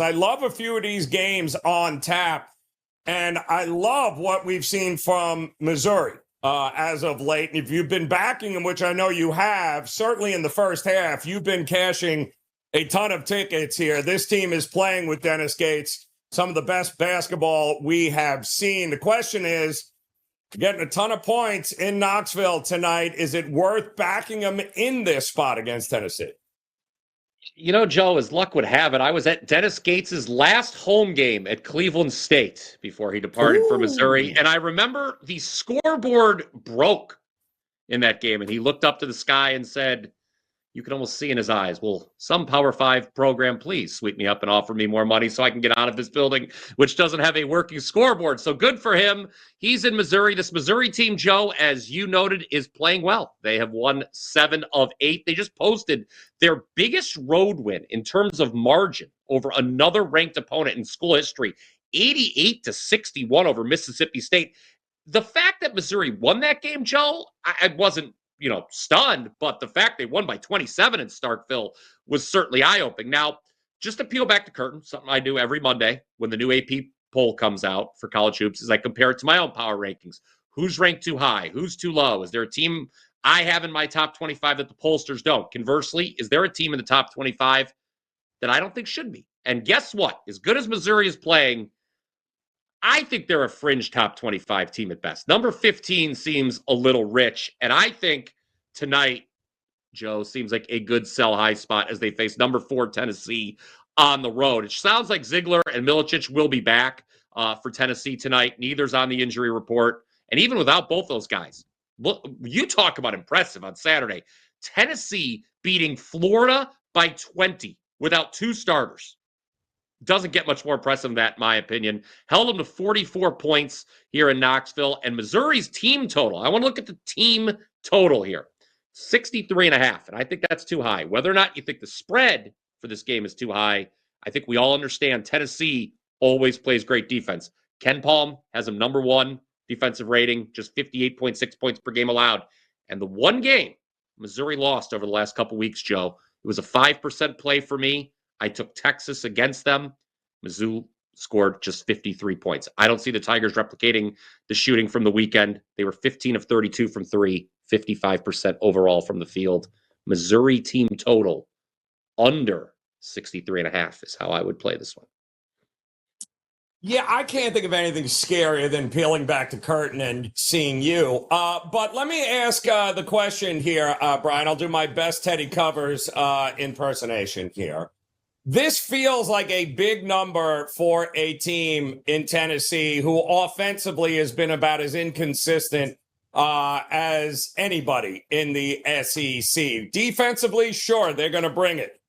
I love a few of these games on tap, and I love what we've seen from Missouri as of late. And if you've been backing them, which I know you have, certainly in the first half, you've been cashing a ton of tickets here. This team is playing with Dennis Gates, some of the best basketball we have seen. The question is, getting a ton of points in Knoxville tonight, is it worth backing them in this spot against Tennessee? You know, Joe, as luck would have it, I was at Dennis Gates' last home game at Cleveland State before he departed for Missouri. And I remember the scoreboard broke in that game. And he looked up to the sky and said, you can almost see in his eyes, will some Power 5 program please sweep me up and offer me more money so I can get out of this building, which doesn't have a working scoreboard. So good for him. He's in Missouri. This Missouri team, Joe, as you noted, is playing well. They have won 7 of 8. They just posted their biggest road win in terms of margin over another ranked opponent in school history, 88-61 over Mississippi State. The fact that Missouri won that game, Joe, I wasn't stunned, but the fact they won by 27 in Starkville was certainly eye-opening. Now, just to peel back the curtain, something I do every Monday when the new AP poll comes out for college hoops is I compare it to my own power rankings. Who's ranked too high? Who's too low? Is there a team I have in my top 25 that the pollsters don't? Conversely, is there a team in the top 25 that I don't think should be? And guess what? As good as Missouri is playing, I think they're a fringe top 25 team at best. Number 15 seems a little rich. And I think tonight, Joe, seems like a good sell-high spot as they face number 4 Tennessee on the road. It sounds like Ziegler and Milicic will be back for Tennessee tonight. Neither's on the injury report. And even without both those guys, look, you talk about impressive on Saturday. Tennessee beating Florida by 20 without 2 starters. Doesn't get much more impressive than that, in my opinion. Held them to 44 points here in Knoxville. And Missouri's team total, I want to look at the team total here, 63.5. And I think that's too high. Whether or not you think the spread for this game is too high, I think we all understand Tennessee always plays great defense. Ken Palm has them number 1 defensive rating, just 58.6 points per game allowed. And the one game Missouri lost over the last couple weeks, Joe, it was a 5% play for me. I took Texas against them. Mizzou scored just 53 points. I don't see the Tigers replicating the shooting from the weekend. They were 15 of 32 from 3, 55% overall from the field. Missouri team total under 63.5 is how I would play this one. Yeah, I can't think of anything scarier than peeling back the curtain and seeing you. But let me ask the question here, Brian. I'll do my best Teddy Covers impersonation here. This feels like a big number for a team in Tennessee who offensively has been about as inconsistent as anybody in the SEC. Defensively, sure, they're going to bring it.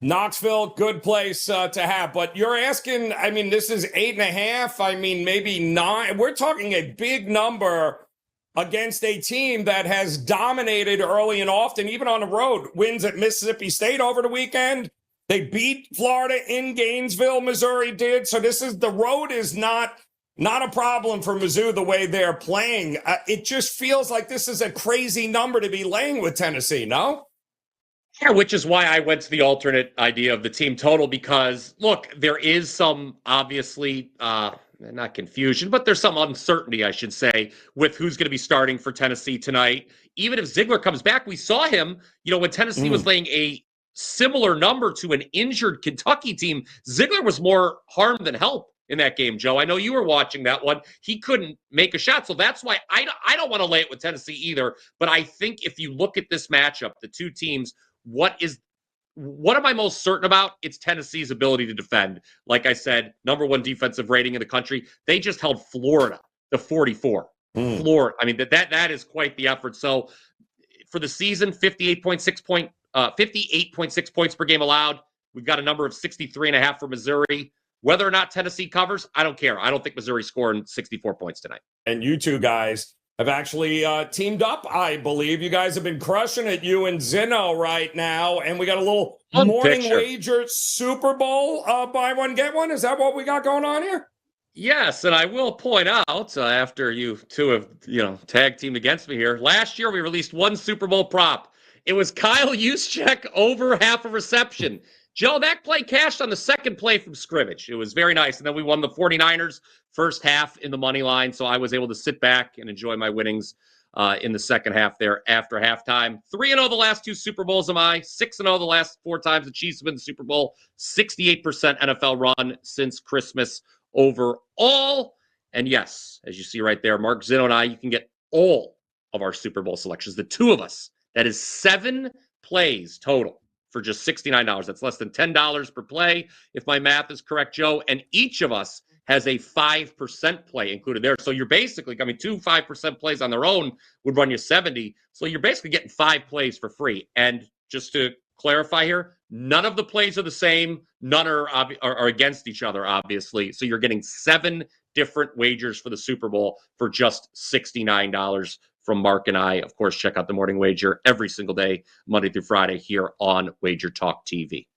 Knoxville, good place to have. But you're asking, I mean, this is 8.5. I mean, maybe 9. We're talking a big number against a team that has dominated early and often, even on the road. Wins at Mississippi State over the weekend. They beat Florida in Gainesville, Missouri did. So the road is not a problem for Mizzou the way they're playing. It just feels like this is a crazy number to be laying with Tennessee, no? Yeah, which is why I went to the alternate idea of the team total because, look, there is some obviously not confusion, but there's some uncertainty, I should say, with who's going to be starting for Tennessee tonight. Even if Ziegler comes back, we saw him, when Tennessee was laying a similar number to an injured Kentucky team. Ziegler was more harm than help in that game, Joe. I know you were watching that one. He couldn't make a shot. So that's why I don't want to lay it with Tennessee either. But I think if you look at this matchup, the two teams, what am I most certain about? It's Tennessee's ability to defend. Like I said, number 1 defensive rating in the country. They just held Florida to 44. Florida. I mean, that is quite the effort. So for the season, 58.6 points per game allowed. We've got a number of 63.5 for Missouri. Whether or not Tennessee covers, I don't care. I don't think Missouri's scoring 64 points tonight. And you two guys have actually teamed up, I believe. You guys have been crushing it, you and Zinno right now. And we got a little morning wager Super Bowl buy one, get one. Is that what we got going on here? Yes, and I will point out, after you two have, tag teamed against me here, last year we released one Super Bowl prop. It was Kyle Juszczyk over half a reception. Joe, that play cashed on the second play from scrimmage. It was very nice. And then we won the 49ers first half in the money line. So I was able to sit back and enjoy my winnings in the second half there after halftime. 3-0 the last 2 Super Bowls am I. 6-0 the last 4 times the Chiefs have been in the Super Bowl. 68% NFL run since Christmas overall. And yes, as you see right there, Mark Zino and I, you can get all of our Super Bowl selections, the 2 of us. That is 7 plays total for just $69. That's less than $10 per play, if my math is correct, Joe. And each of us has a 5% play included there. So you're basically, 2 5% plays on their own would run you 70. So you're basically getting 5 plays for free. And just to clarify here, none of the plays are the same. None are against each other, obviously. So you're getting 7 different wagers for the Super Bowl for just $69 from Mark and I. Of course, check out the Morning Wager every single day, Monday through Friday, here on Wager Talk TV.